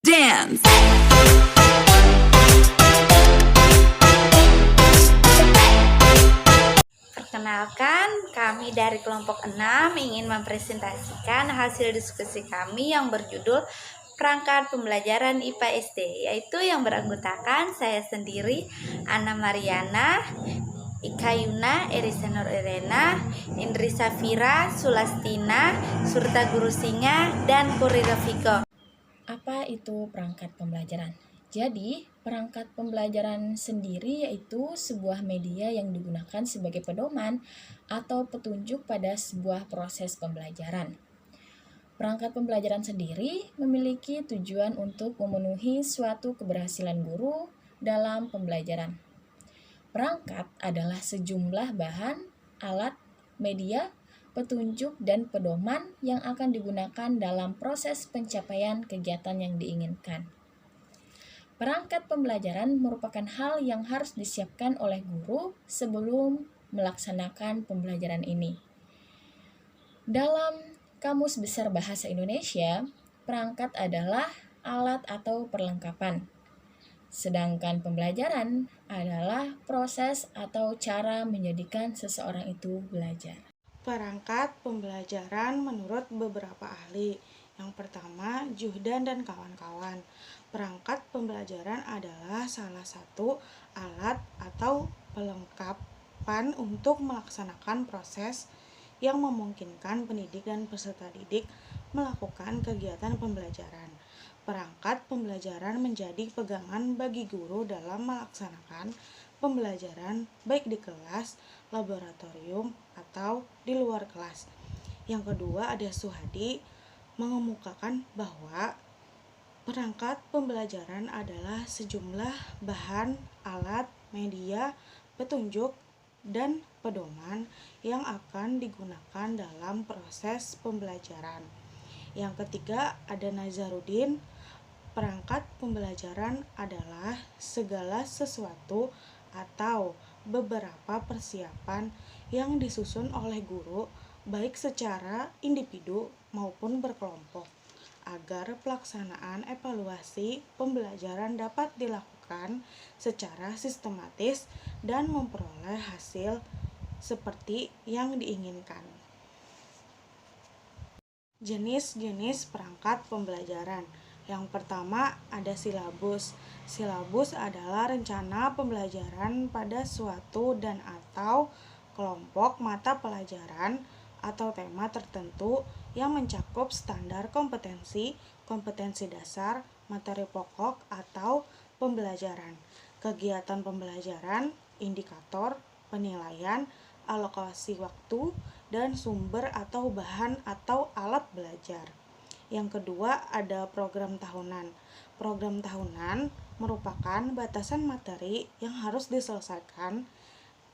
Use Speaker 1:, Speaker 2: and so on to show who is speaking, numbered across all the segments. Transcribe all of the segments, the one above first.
Speaker 1: Dance.
Speaker 2: Perkenalkan, kami dari kelompok 6 ingin mempresentasikan hasil diskusi kami yang berjudul Perangkat Pembelajaran IPA SD, yaitu yang beranggotakan saya sendiri, Ana Mariana, Ika Yuna, Erisa Nur Irena, Indri Safira, Sulastina, Surta Guru Singa, dan Puri Rafiko.
Speaker 3: Apa itu perangkat pembelajaran? Jadi, perangkat pembelajaran sendiri yaitu sebuah media yang digunakan sebagai pedoman atau petunjuk pada sebuah proses pembelajaran. Perangkat pembelajaran sendiri memiliki tujuan untuk memenuhi suatu keberhasilan guru dalam pembelajaran. Perangkat adalah sejumlah bahan, alat, media, petunjuk, dan pedoman yang akan digunakan dalam proses pencapaian kegiatan yang diinginkan. Perangkat pembelajaran merupakan hal yang harus disiapkan oleh guru sebelum melaksanakan pembelajaran ini. Dalam Kamus Besar Bahasa Indonesia, perangkat adalah alat atau perlengkapan. Sedangkan pembelajaran adalah proses atau cara menjadikan seseorang itu belajar.
Speaker 4: Perangkat pembelajaran menurut beberapa ahli. Yang pertama, Juhdan dan kawan-kawan. Perangkat pembelajaran adalah salah satu alat atau pelengkapan untuk melaksanakan proses yang memungkinkan pendidik dan peserta didik melakukan kegiatan pembelajaran. Perangkat pembelajaran menjadi pegangan bagi guru dalam melaksanakan pembelajaran baik di kelas, laboratorium, atau di luar kelas. Yang kedua ada Suhadi mengemukakan bahwa perangkat pembelajaran adalah sejumlah bahan, alat, media, petunjuk, dan pedoman yang akan digunakan dalam proses pembelajaran. Yang ketiga ada Nazarudin. Perangkat pembelajaran adalah segala sesuatu atau beberapa persiapan yang disusun oleh guru baik secara individu maupun berkelompok agar pelaksanaan evaluasi pembelajaran dapat dilakukan secara sistematis dan memperoleh hasil seperti yang diinginkan. Jenis-jenis perangkat pembelajaran. Yang pertama ada silabus. Silabus adalah rencana pembelajaran pada suatu dan atau kelompok mata pelajaran atau tema tertentu yang mencakup standar kompetensi, kompetensi dasar, materi pokok atau pembelajaran, kegiatan pembelajaran, indikator, penilaian, alokasi waktu, dan sumber atau bahan atau alat belajar. Yang kedua ada program tahunan. Program tahunan merupakan batasan materi yang harus diselesaikan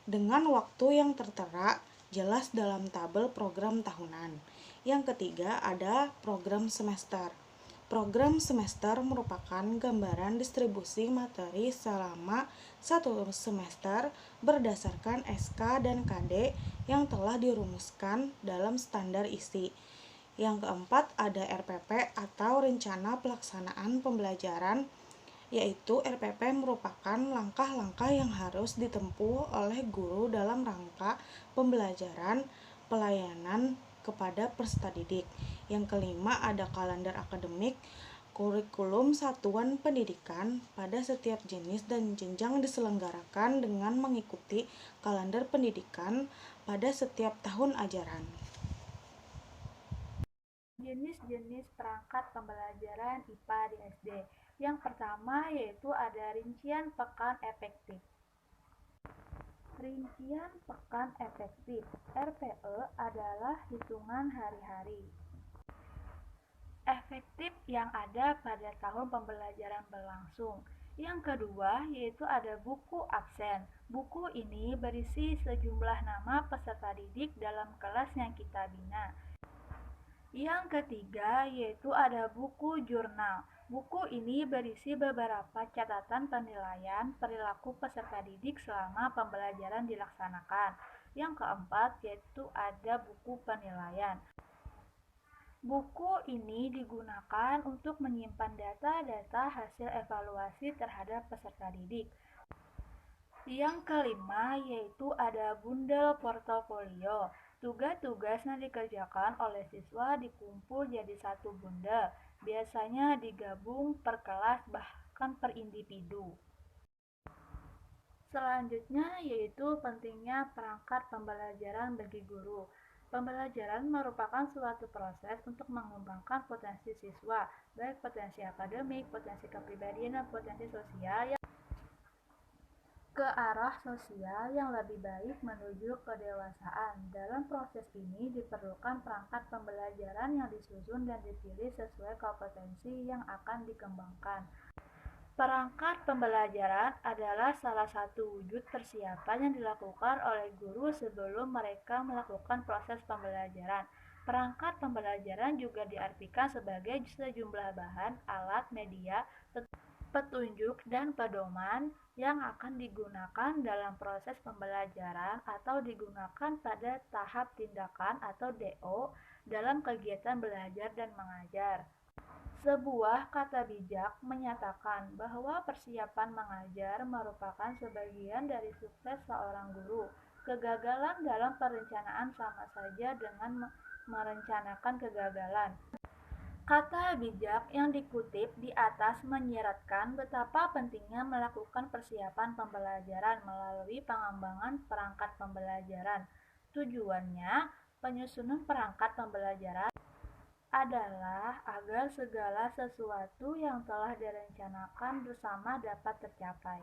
Speaker 4: dengan waktu yang tertera jelas dalam tabel program tahunan. Yang ketiga ada program semester. Program semester merupakan gambaran distribusi materi selama satu semester berdasarkan SK dan KD yang telah dirumuskan dalam standar isi. Yang keempat ada RPP atau Rencana Pelaksanaan Pembelajaran, yaitu RPP merupakan langkah-langkah yang harus ditempuh oleh guru dalam rangka pembelajaran pelayanan kepada peserta didik. Yang kelima ada kalender akademik, kurikulum satuan pendidikan pada setiap jenis dan jenjang diselenggarakan dengan mengikuti kalender pendidikan pada setiap tahun ajaran.
Speaker 2: Jenis-jenis perangkat pembelajaran IPA di SD. Yang pertama yaitu ada rincian pekan efektif. Rincian pekan efektif (RPE) adalah hitungan hari-hari efektif yang ada pada tahun pembelajaran berlangsung. Yang kedua yaitu ada buku absen. Buku ini berisi sejumlah nama peserta didik dalam kelas yang kita bina. Yang ketiga yaitu ada buku jurnal. Buku ini berisi beberapa catatan penilaian perilaku peserta didik selama pembelajaran dilaksanakan. Yang keempat yaitu ada buku penilaian. Buku ini digunakan untuk menyimpan data-data hasil evaluasi terhadap peserta didik. Yang kelima yaitu ada bundel portofolio. Tugas-tugas yang dikerjakan oleh siswa dikumpul jadi satu bundel, biasanya digabung per kelas bahkan per individu. Selanjutnya yaitu pentingnya perangkat pembelajaran bagi guru. Pembelajaran merupakan suatu proses untuk mengembangkan potensi siswa, baik potensi akademik, potensi kepribadian, dan potensi sosial ke arah sosial yang lebih baik menuju kedewasaan. Dalam proses ini diperlukan perangkat pembelajaran yang disusun dan dipilih sesuai kompetensi yang akan dikembangkan. Perangkat pembelajaran adalah salah satu wujud persiapan yang dilakukan oleh guru sebelum mereka melakukan proses pembelajaran. Perangkat pembelajaran juga diartikan sebagai sejumlah bahan, alat, media, petunjuk, dan pedoman yang akan digunakan dalam proses pembelajaran atau digunakan pada tahap tindakan atau DO dalam kegiatan belajar dan mengajar. Sebuah kata bijak menyatakan bahwa persiapan mengajar merupakan sebagian dari sukses seorang guru. Kegagalan dalam perencanaan sama saja dengan merencanakan kegagalan. Kata bijak yang dikutip di atas menyiratkan betapa pentingnya melakukan persiapan pembelajaran melalui pengembangan perangkat pembelajaran. Tujuannya, penyusunan perangkat pembelajaran adalah agar segala sesuatu yang telah direncanakan bersama dapat tercapai.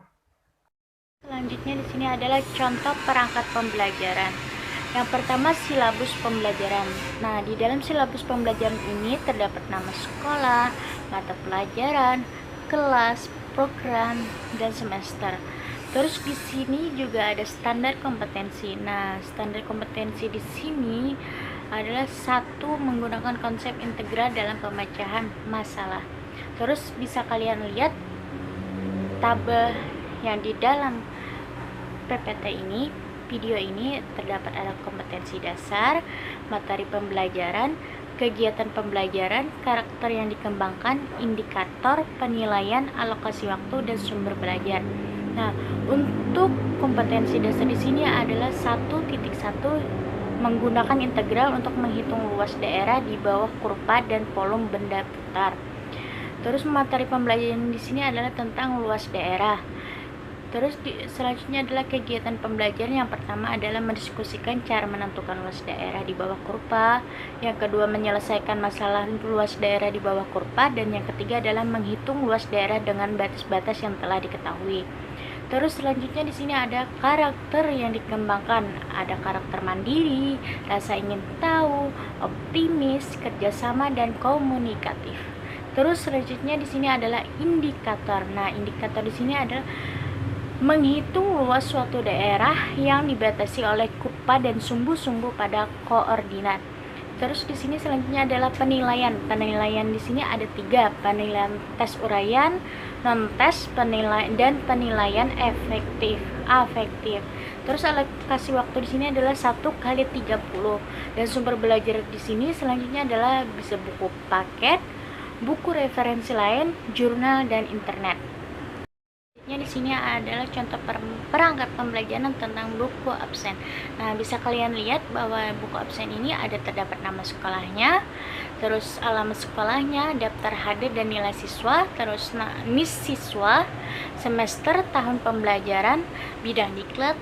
Speaker 1: Selanjutnya di sini adalah contoh perangkat pembelajaran. Yang pertama, silabus pembelajaran. Nah, di dalam silabus pembelajaran ini terdapat nama sekolah, mata pelajaran, kelas, program, dan semester. Terus di sini juga ada standar kompetensi. Nah, standar kompetensi di sini adalah satu, menggunakan konsep integral dalam pemecahan masalah. Terus bisa kalian lihat tabel yang di dalam PPT ini, video ini terdapat ada kompetensi dasar, materi pembelajaran, kegiatan pembelajaran, karakter yang dikembangkan, indikator, penilaian, alokasi waktu, dan sumber belajar. Nah, untuk kompetensi dasar di sini adalah 1.1 menggunakan integral untuk menghitung luas daerah di bawah kurva dan volume benda putar. Terus materi pembelajaran di sini adalah tentang luas daerah. Terus selanjutnya adalah kegiatan pembelajaran. Yang pertama adalah mendiskusikan cara menentukan luas daerah di bawah kurva. Yang kedua, menyelesaikan masalah luas daerah di bawah kurva. Dan yang ketiga adalah menghitung luas daerah dengan batas-batas yang telah diketahui. Terus selanjutnya di sini ada karakter yang dikembangkan. Ada karakter mandiri, rasa ingin tahu, optimis, kerjasama, dan komunikatif. Terus selanjutnya di sini adalah indikator. Nah, indikator di sini adalah menghitung luas suatu daerah yang dibatasi oleh kurva dan sumbu-sumbu pada koordinat. Terus di sini selanjutnya adalah penilaian. Penilaian di sini ada 3, penilaian tes uraian, non tes, penilaian dan penilaian afektif. Terus alokasi waktu di sini adalah 1x30. Dan sumber belajar di sini selanjutnya adalah bisa buku paket, buku referensi lain, jurnal, dan internet. Di sini adalah contoh perangkat pembelajaran tentang buku absen. Nah, bisa kalian lihat bahwa buku absen ini ada terdapat nama sekolahnya, terus alamat sekolahnya, daftar hadir dan nilai siswa, terus NIS siswa, semester, tahun pembelajaran, bidang diklat,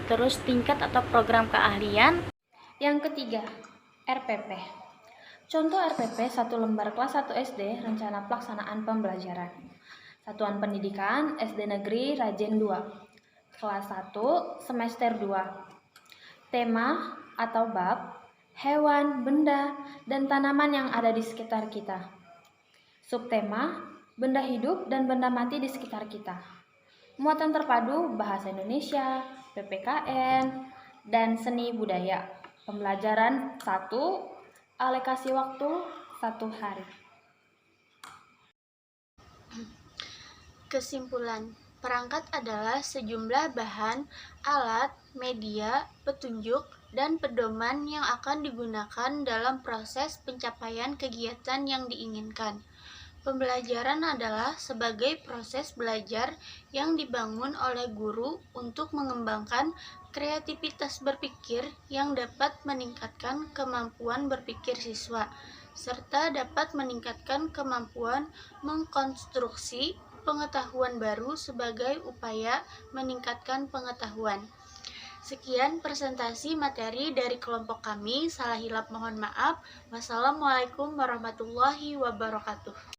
Speaker 1: terus tingkat atau program keahlian.
Speaker 3: Yang ketiga, RPP. Contoh RPP 1 lembar kelas 1 SD, rencana pelaksanaan pembelajaran. Satuan Pendidikan SD Negeri Rajen 2, kelas 1, semester 2. Tema atau bab, hewan, benda, dan tanaman yang ada di sekitar kita. Subtema, benda hidup dan benda mati di sekitar kita. Muatan terpadu, bahasa Indonesia, PPKN, dan seni budaya. Pembelajaran 1, alokasi waktu 1 hari.
Speaker 1: Kesimpulan, perangkat adalah sejumlah bahan, alat, media, petunjuk, dan pedoman yang akan digunakan dalam proses pencapaian kegiatan yang diinginkan. Pembelajaran adalah sebagai proses belajar yang dibangun oleh guru untuk mengembangkan kreativitas berpikir yang dapat meningkatkan kemampuan berpikir siswa, serta dapat meningkatkan kemampuan mengkonstruksi pengetahuan baru sebagai upaya meningkatkan pengetahuan. Sekian presentasi materi dari kelompok kami. Salah hilap mohon maaf. Wassalamualaikum warahmatullahi wabarakatuh.